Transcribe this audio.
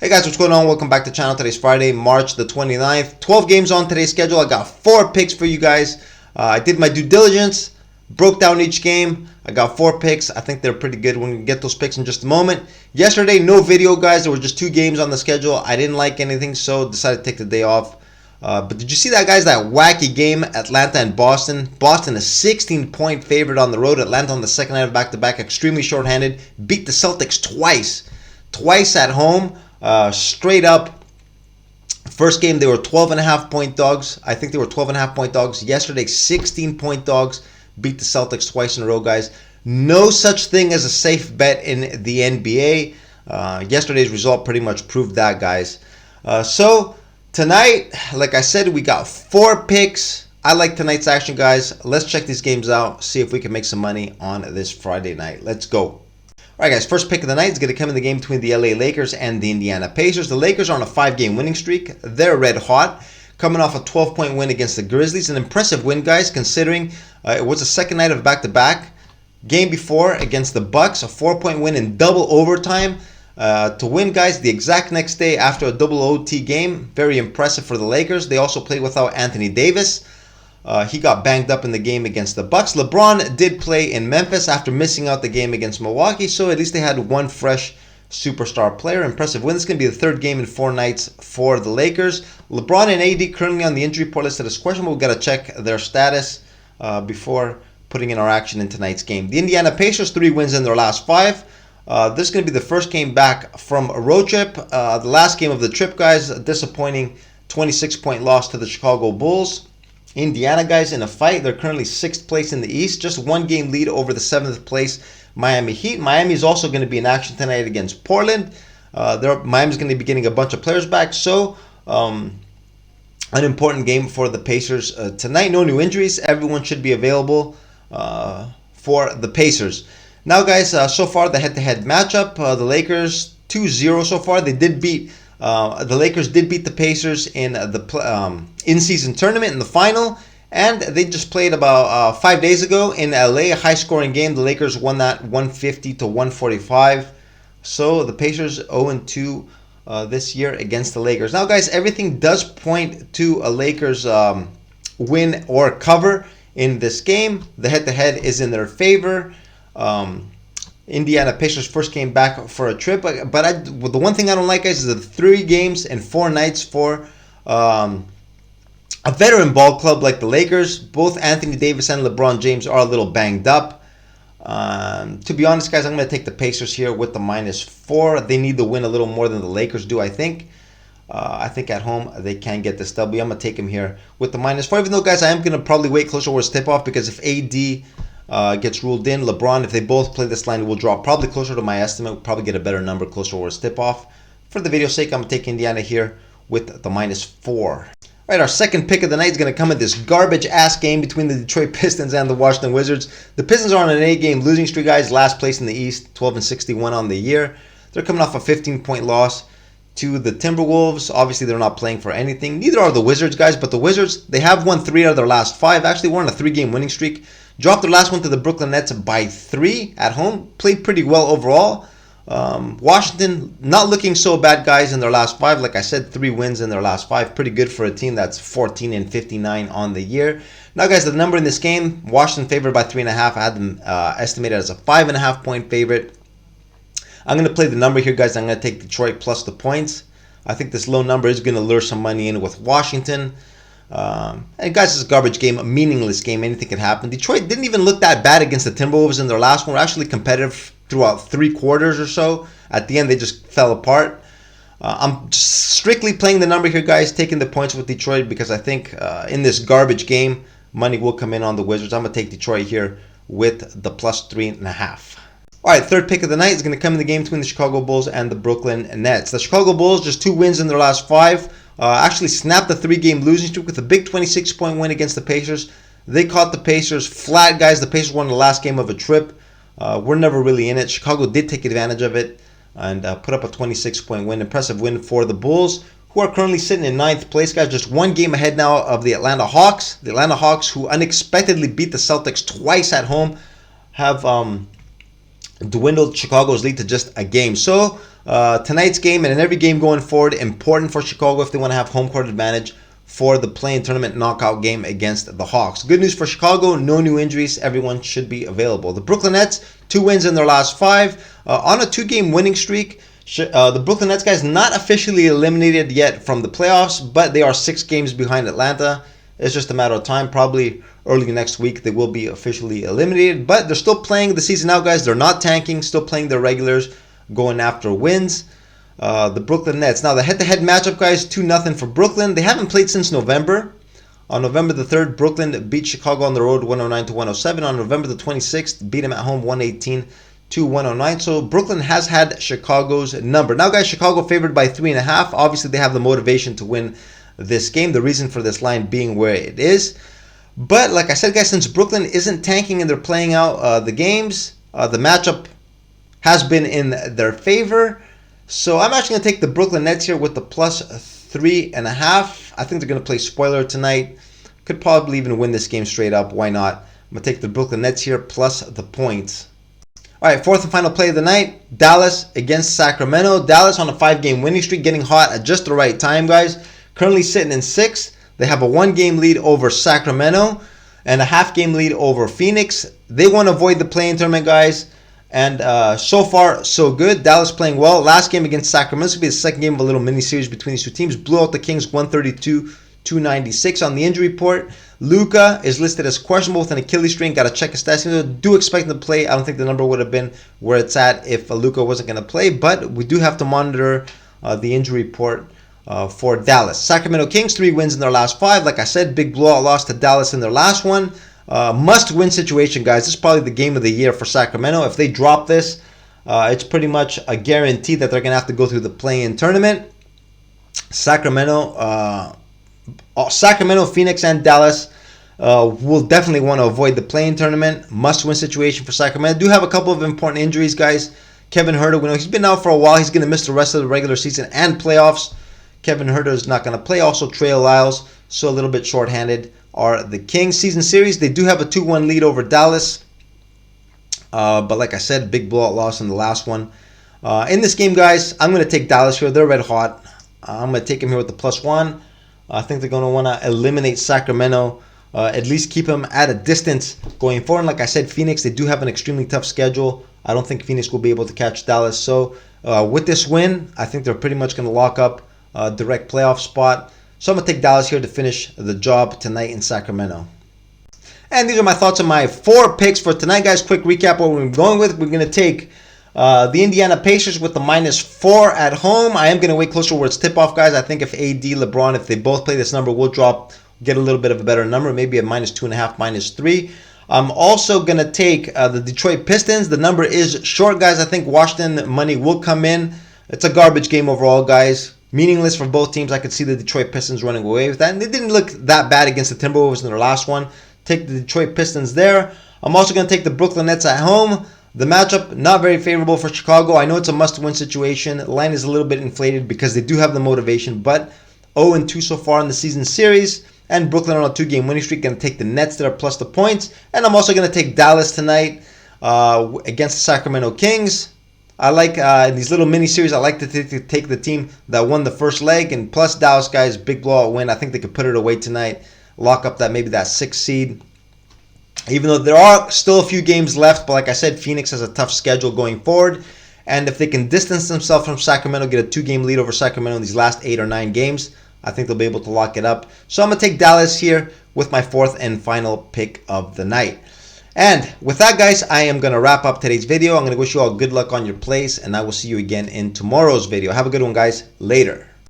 Hey guys, what's going on? Welcome back to the channel. Today's Friday, March the 29th. 12 games on today's schedule. I got 4 picks for you guys. I did my due diligence, broke down each game. I got 4 picks. I think they're pretty good. We're going to get those picks in just a moment. Yesterday, no video, guys. There were just 2 games on the schedule. I didn't like anything, so decided to take the day off. But did you see that, guys? That wacky game, Atlanta and Boston. Boston, a 16-point favorite on the road. Atlanta on the second night of back-to-back, extremely shorthanded. Beat the Celtics twice at home. Straight up, first game they were 12.5-point dogs. I think they were 12.5-point dogs. Yesterday, 16-point dogs. Beat the Celtics twice in a row, guys. No such thing as a safe bet in the NBA. Yesterday's result pretty much proved that, guys. So tonight, like I said, we got 4 picks. I like tonight's action, guys. Let's check these games out, see if we can make some money on this Friday night. Let's go. All right, guys, first pick of the night is going to come in the game between the LA Lakers and the Indiana Pacers. The Lakers are on a 5-game winning streak. They're red hot, coming off a 12-point win against the Grizzlies. An impressive win, guys, considering it was the second night of back-to-back. Game before against the Bucks, a 4-point win in double overtime. To win, guys, the exact next day after a double OT game. Very impressive for the Lakers. They also played without Anthony Davis. He got banged up in the game against the Bucks. LeBron did play in Memphis after missing out the game against Milwaukee, so at least they had one fresh superstar player. Impressive win. This is going to be the 3rd game in 4 nights for the Lakers. LeBron and AD currently on the injury report list as questionable. We've got to check their status before putting in our action in tonight's game. The Indiana Pacers, 3 wins in their last 5. This is going to be the first game back from a road trip. The last game of the trip, guys, a disappointing 26-point loss to the Chicago Bulls. Indiana, guys, in a fight. They're currently 6th place in the East, just 1 game lead over the 7th place Miami Heat. Miami is also going to be in action tonight against Portland. Miami's going to be getting a bunch of players back, so an important game for the Pacers tonight. No new injuries. Everyone should be available for the Pacers. Now, guys, so far the head-to-head matchup, the Lakers 2-0 so far. They did beat the Lakers did beat the Pacers in the in-season tournament in the final, and they just played about 5 days ago in LA, a high-scoring game. The Lakers won that 150-145. So the Pacers 0-2 this year against the Lakers. Now, guys, everything does point to a Lakers win or cover in this game. The head-to-head is in their favor. Indiana Pacers first came back for a trip, but the one thing I don't like, guys, is the 3 games and 4 nights for a veteran ball club like the Lakers. Both Anthony Davis and LeBron James are a little banged up. To be honest, guys, I'm going to take the Pacers here with the -4. They need to win a little more than the Lakers do, I think. I think at home they can get this W. I'm going to take them here with the -4, even though, guys, I am going to probably wait closer towards tip-off, because if AD gets ruled in, LeBron, if they both play this line, will drop probably closer to my estimate. We'll probably get a better number closer towards tip-off. For the video's sake, I'm going to take Indiana here with the -4. All right, our second pick of the night is going to come in this garbage-ass game between the Detroit Pistons and the Washington Wizards. The Pistons are on an 8-game losing streak, guys. Last place in the East, 12-61 on the year. They're coming off a 15-point loss to the Timberwolves. Obviously, they're not playing for anything. Neither are the Wizards, guys, but the Wizards, they have won 3 out of their last 5. Actually, we're on a 3-game winning streak. Dropped their last one to the Brooklyn Nets by 3 at home. Played pretty well overall. Washington not looking so bad, guys, in their last 5. Like I said, 3 wins in their last 5. Pretty good for a team that's 14-59 on the year. Now, guys, the number in this game, Washington favored by 3.5. I had them estimated as a 5.5-point favorite. I'm going to play the number here, guys. I'm going to take Detroit plus the points. I think this low number is going to lure some money in with Washington. And guys, it's a garbage game, a meaningless game. Anything can happen. Detroit didn't even look that bad against the Timberwolves in their last one. Were actually competitive throughout 3 quarters or so. At the end, they just fell apart. I'm strictly playing the number here, guys, taking the points with Detroit, because I think in this garbage game, money will come in on the Wizards. I'm going to take Detroit here with the +3.5. All right, third pick of the night is going to come in the game between the Chicago Bulls and the Brooklyn Nets. The Chicago Bulls, just 2 wins in their last 5. Actually snapped the 3-game losing streak with a big 26-point win against the Pacers. They caught the Pacers flat, guys. The Pacers won the last game of a trip. We're never really in it. Chicago did take advantage of it and put up a 26-point win. Impressive win for the Bulls, who are currently sitting in 9th place, guys. Just 1 game ahead now of the Atlanta Hawks. The Atlanta Hawks, who unexpectedly beat the Celtics twice at home, have dwindled Chicago's lead to just a game. So tonight's game and in every game going forward, important for Chicago if they want to have home court advantage for the play-in tournament knockout game against the Hawks. Good news for Chicago, no new injuries. Everyone should be available. The Brooklyn Nets, 2 wins in their last 5. On a 2-game winning streak. The Brooklyn Nets, guys, not officially eliminated yet from the playoffs, but they are 6 games behind Atlanta. It's just a matter of time. Probably early next week they will be officially eliminated, but they're still playing the season out, guys. They're not tanking, still playing their regulars, going after wins. The Brooklyn Nets. Now, the head-to-head matchup, guys, 2-0 for Brooklyn. They haven't played since November. On November the 3rd, Brooklyn beat Chicago on the road 109-107. On November the 26th, beat them at home 118-109. So Brooklyn has had Chicago's number. Now, guys, Chicago favored by 3.5. Obviously, they have the motivation to win this game. The reason for this line being where it is. But like I said, guys, since Brooklyn isn't tanking and they're playing out the games, the matchup has been in their favor. So I'm actually going to take the Brooklyn Nets here with the plus 3.5. I think they're going to play spoiler tonight. Could probably even win this game straight up. Why not? I'm going to take the Brooklyn Nets here plus the points. All right, fourth and final play of the night. Dallas against Sacramento. Dallas on a 5-game winning streak, getting hot at just the right time, guys. Currently sitting in 6th. They have a 1-game lead over Sacramento and a half-game lead over Phoenix. They want to avoid the play-in tournament, guys. And so far, so good. Dallas playing well. Last game against Sacramento. This will be the second game of a little mini-series between these two teams. Blew out the Kings 132-296 on the injury report. Luka is listed as questionable with an Achilles strain. Got to check his stats. Do expect him to play. I don't think the number would have been where it's at if Luka wasn't going to play. But we do have to monitor the injury report for Dallas. Sacramento Kings, 3 wins in their last 5. Like I said, big blowout loss to Dallas in their last one. Must-win situation, guys. This is probably the game of the year for Sacramento. If they drop this, it's pretty much a guarantee that they're going to have to go through the play-in tournament. Sacramento, Phoenix, and Dallas will definitely want to avoid the play-in tournament. Must-win situation for Sacramento. Do have a couple of important injuries, guys. Kevin Huerter, we know he's been out for a while. He's going to miss the rest of the regular season and playoffs. Kevin Huerter is not going to play. Also, Trey Lyles, so a little bit shorthanded are the Kings. Season series, they do have a 2-1 lead over Dallas. But like I said, big blowout loss in the last one. In this game, guys, I'm going to take Dallas here. They're red hot. I'm going to take them here with the +1. I think they're going to want to eliminate Sacramento, at least keep them at a distance going forward. And like I said, Phoenix, they do have an extremely tough schedule. I don't think Phoenix will be able to catch Dallas. So with this win, I think they're pretty much going to lock up a direct playoff spot. So I'm going to take Dallas here to finish the job tonight in Sacramento. And these are my thoughts on my 4 picks for tonight, guys. Quick recap what we're going with. We're going to take the Indiana Pacers with the -4 at home. I am going to wait closer where it's tip-off, guys. I think if AD, LeBron, if they both play this number, we'll get a little bit of a better number, maybe a -2.5, -3. I'm also going to take the Detroit Pistons. The number is short, guys. I think Washington money will come in. It's a garbage game overall, guys. Meaningless for both teams. I could see the Detroit Pistons running away with that. And they didn't look that bad against the Timberwolves in their last one. Take the Detroit Pistons there. I'm also going to take the Brooklyn Nets at home. The matchup, not very favorable for Chicago. I know it's a must-win situation. The line is a little bit inflated because they do have the motivation. But 0-2 so far in the season series. And Brooklyn on a 2-game winning streak. Going to take the Nets there plus the points. And I'm also going to take Dallas tonight against the Sacramento Kings. I like in these little mini-series, I like to take the team that won the first leg. And plus Dallas, guys, big blowout win. I think they could put it away tonight. Lock up maybe that 6th seed. Even though there are still a few games left. But like I said, Phoenix has a tough schedule going forward. And if they can distance themselves from Sacramento, get a 2-game lead over Sacramento in these last 8 or 9 games, I think they'll be able to lock it up. So I'm going to take Dallas here with my 4th and final pick of the night. And with that, guys, I am going to wrap up today's video. I'm going to wish you all good luck on your plays, and I will see you again in tomorrow's video. Have a good one, guys. Later.